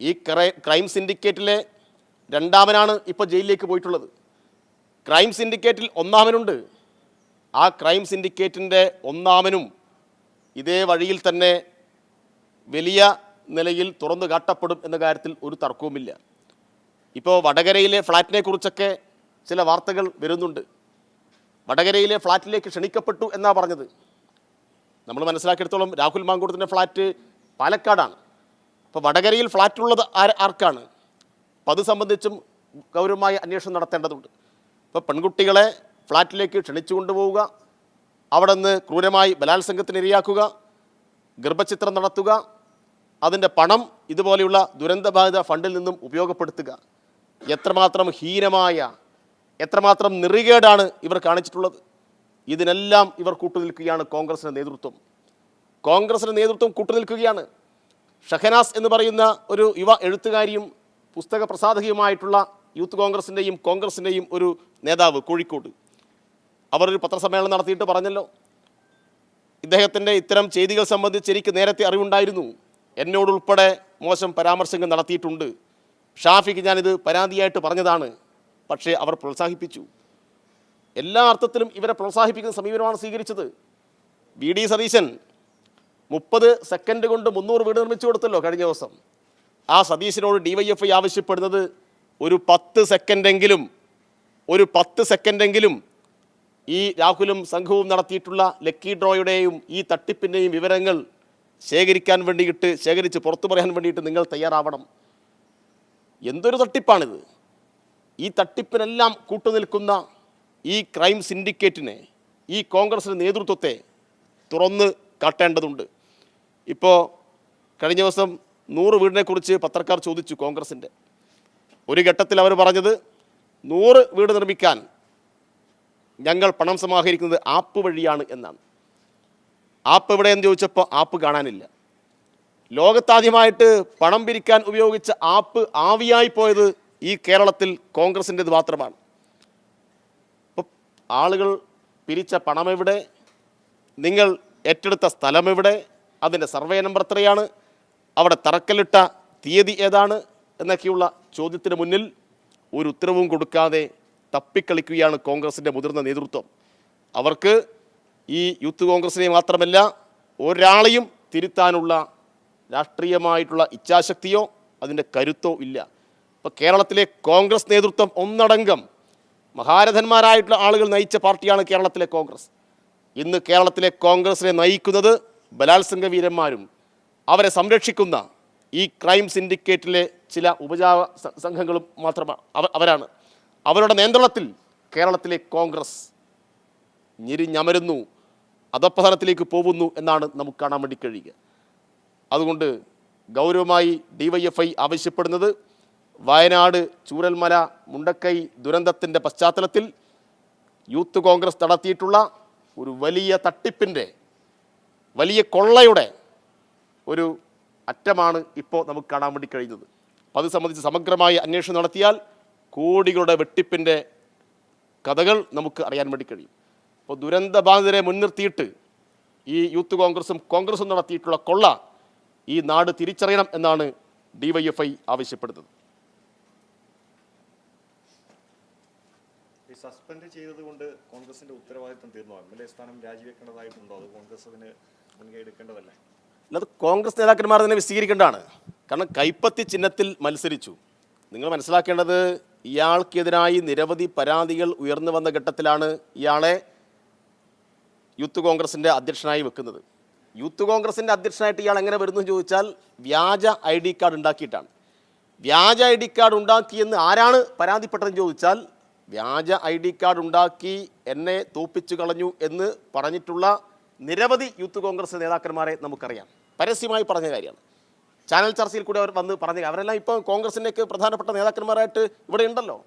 ഈ ക്രൈം സിൻഡിക്കേറ്റിലെ രണ്ടാമനാണ് ഇപ്പോൾ ജയിലിലേക്ക് പോയിട്ടുള്ളത്. ക്രൈം സിൻഡിക്കേറ്റിൽ ഒന്നാമനുണ്ട്. ആ ക്രൈം സിൻഡിക്കേറ്റിൻ്റെ ഒന്നാമനും ഇതേ വഴിയിൽ തന്നെ വലിയ നിലയിൽ തുറന്നു കാട്ടപ്പെടും എന്ന കാര്യത്തിൽ ഒരു തർക്കവുമില്ല. ഇപ്പോൾ വടകരയിലെ ഫ്ലാറ്റിനെ കുറിച്ചൊക്കെ ചില വാർത്തകൾ വരുന്നുണ്ട്. വടകരയിലെ ഫ്ലാറ്റിലേക്ക് ക്ഷണിക്കപ്പെട്ടു എന്നാണ് പറഞ്ഞത്. നമ്മൾ മനസ്സിലാക്കിയെടുത്തോളം രാഹുൽ മാങ്കൂട്ടത്തിൻ്റെ ഫ്ലാറ്റ് പാലക്കാടാണ്. അപ്പോൾ വടകരയിൽ ഫ്ലാറ്റുള്ളത് ആർക്കാണ്? അപ്പോൾ അത് സംബന്ധിച്ചും ഗൗരവമായ അന്വേഷണം നടത്തേണ്ടതുണ്ട്. ഇപ്പോൾ പെൺകുട്ടികളെ ഫ്ലാറ്റിലേക്ക് ക്ഷണിച്ചു കൊണ്ടുപോവുക, അവിടെ നിന്ന് ക്രൂരമായി ബലാത്സംഗത്തിന് ഇരയാക്കുക, ഗർഭചിത്രം നടത്തുക, അതിൻ്റെ പണം ഇതുപോലെയുള്ള ദുരന്തബാധിത ഫണ്ടിൽ നിന്നും ഉപയോഗപ്പെടുത്തുക, എത്രമാത്രം ഹീനമായ, എത്രമാത്രം നെറികേടാണ് ഇവർ കാണിച്ചിട്ടുള്ളത്. ഇതിനെല്ലാം ഇവർ കൂട്ടുനിൽക്കുകയാണ്. കോൺഗ്രസിൻ്റെ നേതൃത്വം കൂട്ടുനിൽക്കുകയാണ്. ഷഹനാസ് എന്ന് പറയുന്ന ഒരു യുവ എഴുത്തുകാരിയും പുസ്തക പ്രസാധകയുമായിട്ടുള്ള യൂത്ത് കോൺഗ്രസിൻ്റെയും ഒരു നേതാവ് കോഴിക്കോട്, അവരൊരു പത്രസമ്മേളനം നടത്തിയിട്ട് പറഞ്ഞല്ലോ, ഇദ്ദേഹത്തിൻ്റെ ഇത്തരം ചെയ്തികൾ സംബന്ധിച്ച് എനിക്ക് നേരത്തെ അറിവുണ്ടായിരുന്നു, എന്നോടുൾപ്പെടെ മോശം പരാമർശങ്ങൾ നടത്തിയിട്ടുണ്ട്, ഷാഫിക്ക് ഞാനിത് പരാതിയായിട്ട് പറഞ്ഞതാണ്, പക്ഷേ അവർ പ്രോത്സാഹിപ്പിച്ചു. എല്ലാ അർത്ഥത്തിലും ഇവരെ പ്രോത്സാഹിപ്പിക്കുന്ന സമീപനമാണ് സ്വീകരിച്ചത്. വി ഡി സതീശൻ 30 സെക്കൻഡ് കൊണ്ട് 300 വീട് നിർമ്മിച്ചു കൊടുത്തല്ലോ കഴിഞ്ഞ ദിവസം. ആ സതീശനോട് DYFI ആവശ്യപ്പെടുന്നത് ഒരു 10 സെക്കൻഡെങ്കിലും ഈ രാഹുലും സംഘവും നടത്തിയിട്ടുള്ള ലക്കി ഡ്രോയുടെയും ഈ തട്ടിപ്പിൻ്റെയും വിവരങ്ങൾ ശേഖരിച്ച് പുറത്തു പറയാൻ വേണ്ടിയിട്ട് നിങ്ങൾ തയ്യാറാവണം. എന്തൊരു തട്ടിപ്പാണിത്! ഈ തട്ടിപ്പിനെല്ലാം കൂട്ടുനിൽക്കുന്ന ഈ ക്രൈം സിൻഡിക്കേറ്റിനെ, ഈ കോൺഗ്രസിൻ്റെ നേതൃത്വത്തെ തുറന്ന് കാട്ടേണ്ടതുണ്ട്. ഇപ്പോൾ കഴിഞ്ഞ ദിവസം 100 വീടിനെക്കുറിച്ച് പത്രക്കാർ ചോദിച്ചു കോൺഗ്രസിൻ്റെ. ഒരു ഘട്ടത്തിൽ അവർ പറഞ്ഞത് 100 വീട് നിർമ്മിക്കാൻ ഞങ്ങൾ പണം സമാഹരിക്കുന്നത് ആപ്പ് വഴിയാണ് എന്നാണ്. ആപ്പ് എവിടെയെന്ന് ചോദിച്ചപ്പോൾ ആപ്പ് കാണാനില്ല. ലോകത്താദ്യമായിട്ട് പണം പിരിക്കാൻ ഉപയോഗിച്ച ആപ്പ് ആവിയായി പോയത് ഈ കേരളത്തിൽ കോൺഗ്രസിൻ്റേത് മാത്രമാണ്. അപ്പോൾ ആളുകൾ പിരിച്ച പണം എവിടെ? നിങ്ങൾ ഏറ്റെടുത്ത സ്ഥലം എവിടെ? അതിൻ്റെ സർവേ നമ്പർ എത്രയാണ്? അവിടെ തറക്കല്ലിട്ട തീയതി ഏതാണ്? എന്നൊക്കെയുള്ള ചോദ്യത്തിന് മുന്നിൽ ഒരു ഉത്തരവും കൊടുക്കാതെ തപ്പിക്കളിക്കുകയാണ് കോൺഗ്രസിൻ്റെ മുതിർന്ന നേതൃത്വം. അവർക്ക് ഈ യൂത്ത് കോൺഗ്രസിനെ മാത്രമല്ല ഒരാളെയും തിരുത്താനുള്ള രാഷ്ട്രീയമായിട്ടുള്ള ഇച്ഛാശക്തിയോ അതിൻ്റെ കരുത്തോ ഇല്ല. ഇപ്പോൾ കേരളത്തിലെ കോൺഗ്രസ് നേതൃത്വം ഒന്നടങ്കം മഹാരഥന്മാരായിട്ടുള്ള ആളുകൾ നയിച്ച പാർട്ടിയാണ് കേരളത്തിലെ കോൺഗ്രസ്. ഇന്ന് കേരളത്തിലെ കോൺഗ്രസിനെ നയിക്കുന്നത് ബലാത്സംഗ വീരന്മാരും അവരെ സംരക്ഷിക്കുന്ന ഈ ക്രൈം സിൻഡിക്കേറ്റിലെ ചില ഉപജാപ സംഘങ്ങളും മാത്രമാണ്. അവരാണ്. അവരുടെ നിയന്ത്രണത്തിൽ കേരളത്തിലെ കോൺഗ്രസ് ഞെരിഞ്ഞമരുന്നു, അധപ്പതനത്തിലേക്ക് പോകുന്നു എന്നാണ് നമുക്ക് കാണാൻ വേണ്ടി കഴിയുക. അതുകൊണ്ട് ഗൗരവമായി DYFI ആവശ്യപ്പെടുന്നത് വയനാട് ചൂരൽമല മുണ്ടക്കൈ ദുരന്തത്തിൻ്റെ പശ്ചാത്തലത്തിൽ യൂത്ത് കോൺഗ്രസ് നടത്തിയിട്ടുള്ള ഒരു വലിയ തട്ടിപ്പിൻ്റെ, വലിയ കൊള്ളയുടെ ഒരു അറ്റമാണ് ഇപ്പോൾ നമുക്ക് കാണാൻ വേണ്ടി കഴിയുന്നത്. അപ്പോൾ അത് സംബന്ധിച്ച് സമഗ്രമായ അന്വേഷണം നടത്തിയാൽ കോടികളുടെ വെട്ടിപ്പിൻ്റെ കഥകൾ നമുക്ക് അറിയാൻ വേണ്ടി കഴിയും. അപ്പോൾ ദുരന്തബാധിതരെ മുൻനിർത്തിയിട്ട് ഈ യൂത്ത് കോൺഗ്രസും നടത്തിയിട്ടുള്ള കൊള്ള ഈ നാട് തിരിച്ചറിയണം എന്നാണ് DYFI ആവശ്യപ്പെടുന്നത്. ഈ സസ്പെൻഡ് ചെയ്തതുകൊണ്ട് കോൺഗ്രസിന്റെ ഉത്തരവാദിത്തം തീർന്നോ? MLA സ്ഥാനം രാജിവെക്കേണ്ടതായിട്ടുണ്ടോ? അത് കോൺഗ്രസ് അതിന് മുൻകൈ എടുക്കേണ്ടതല്ലേ? അല്ലാതെ കോൺഗ്രസ് നേതാക്കന്മാർ തന്നെ വിശദീകരിക്കേണ്ടതാണ്. കാരണം കൈപ്പത്തി ചിഹ്നത്തിൽ മത്സരിച്ചു. നിങ്ങൾ മനസ്സിലാക്കേണ്ടത്, ഇയാൾക്കെതിരായി നിരവധി പരാതികൾ ഉയർന്നു വന്ന ഘട്ടത്തിലാണ് ഇയാളെ യൂത്ത് കോൺഗ്രസിൻ്റെ അധ്യക്ഷനായി വെക്കുന്നത്. യൂത്ത് കോൺഗ്രസിൻ്റെ അധ്യക്ഷനായിട്ട് ഇയാൾ എങ്ങനെ വരുന്നു എന്ന് ചോദിച്ചാൽ വ്യാജ ID കാർഡ് ഉണ്ടാക്കിയിട്ടാണ്. വ്യാജ ID കാർഡ് ഉണ്ടാക്കിയെന്ന് ആരാണ് പരാതിപ്പെട്ടതെന്ന് ചോദിച്ചാൽ വ്യാജ ID കാർഡ് ഉണ്ടാക്കി എന്നെ തോപ്പിച്ചു കളഞ്ഞു എന്ന് പറഞ്ഞിട്ടുള്ള നിരവധി യൂത്ത് കോൺഗ്രസ് നേതാക്കന്മാരെ നമുക്കറിയാം. പരസ്യമായി പറഞ്ഞ കാര്യമാണ്. ചാനൽ ചർച്ചയിൽ കൂടെ അവർ വന്ന് പറഞ്ഞ, അവരെല്ലാം ഇപ്പോൾ കോൺഗ്രസിൻ്റെയൊക്കെ പ്രധാനപ്പെട്ട നേതാക്കന്മാരായിട്ട് ഇവിടെ ഉണ്ടല്ലോ.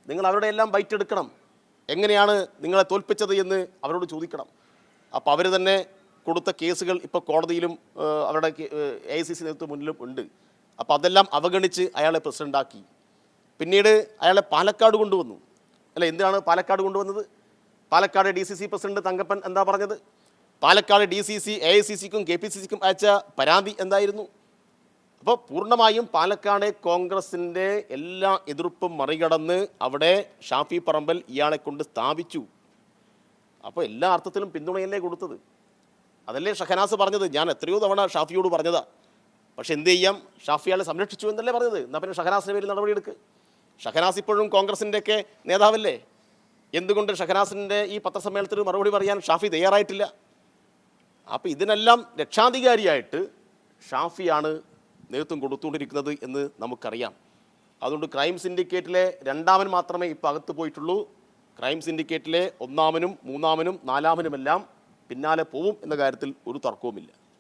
നിങ്ങൾ അവരുടെ എല്ലാം ബൈറ്റ് എടുക്കണം. എങ്ങനെയാണ് നിങ്ങളെ തോൽപ്പിച്ചത് എന്ന് അവരോട് ചോദിക്കണം. അപ്പോൾ അവർ തന്നെ കൊടുത്ത കേസുകൾ ഇപ്പോൾ കോടതിയിലും അവരുടെ AICC നേതൃത്വം മുന്നിലും ഉണ്ട്. അപ്പോൾ അതെല്ലാം അവഗണിച്ച് അയാളെ പ്രസിഡൻ്റാക്കി. പിന്നീട് അയാളെ പാലക്കാട് കൊണ്ടുവന്നു. അല്ല, എന്തിനാണ് പാലക്കാട് കൊണ്ടുവന്നത്? പാലക്കാട് DCC പ്രസിഡന്റ് തങ്കപ്പൻ എന്താ പറഞ്ഞത്? പാലക്കാട് DCC AICC-ക്കും KPCC-ക്കും അയച്ച പരാതി എന്തായിരുന്നു? അപ്പോൾ പൂർണ്ണമായും പാലക്കാട് കോൺഗ്രസിൻ്റെ എല്ലാ എതിർപ്പും മറികടന്ന് അവിടെ ഷാഫി പറമ്പൽ ഇയാളെ കൊണ്ട് സ്ഥാപിച്ചു. അപ്പോൾ എല്ലാ അർത്ഥത്തിലും പിന്തുണയല്ലേ കൊടുത്തത്. അതല്ലേ ഷഹനാസ് പറഞ്ഞത്. ഞാൻ എത്രയോ തവണ ഷാഫിയോട് പറഞ്ഞതാ. പക്ഷെ എന്ത് ചെയ്യാം, ഷാഫി അയാളെ സംരക്ഷിച്ചു എന്നല്ലേ പറഞ്ഞത്. എന്നാൽ പിന്നെ ഷഹനാസിൻ്റെ പേരിൽ നടപടിയെടുക്ക്. ഷഹനാസ് ഇപ്പോഴും കോൺഗ്രസിൻ്റെയൊക്കെ നേതാവല്ലേ. എന്തുകൊണ്ട് ഷഹനാസിൻ്റെ ഈ പത്രസമ്മേളനത്തിന് മറുപടി പറയാൻ ഷാഫി തയ്യാറായിട്ടില്ല? അപ്പോൾ ഇതിനെല്ലാം രക്ഷാധികാരിയായിട്ട് ഷാഫിയാണ് നേതൃത്വം കൊടുത്തുകൊണ്ടിരിക്കുന്നത് എന്ന് നമുക്കറിയാം. അതുകൊണ്ട് ക്രൈം സിൻഡിക്കേറ്റിലെ രണ്ടാമൻ മാത്രമേ ഇപ്പോൾ അകത്ത് പോയിട്ടുള്ളൂ. ക്രൈം സിൻഡിക്കേറ്റിലെ ഒന്നാമനും മൂന്നാമനും നാലാമനുമെല്ലാം പിന്നാലെ പോവും എന്ന കാര്യത്തിൽ ഒരു തർക്കവുമില്ല.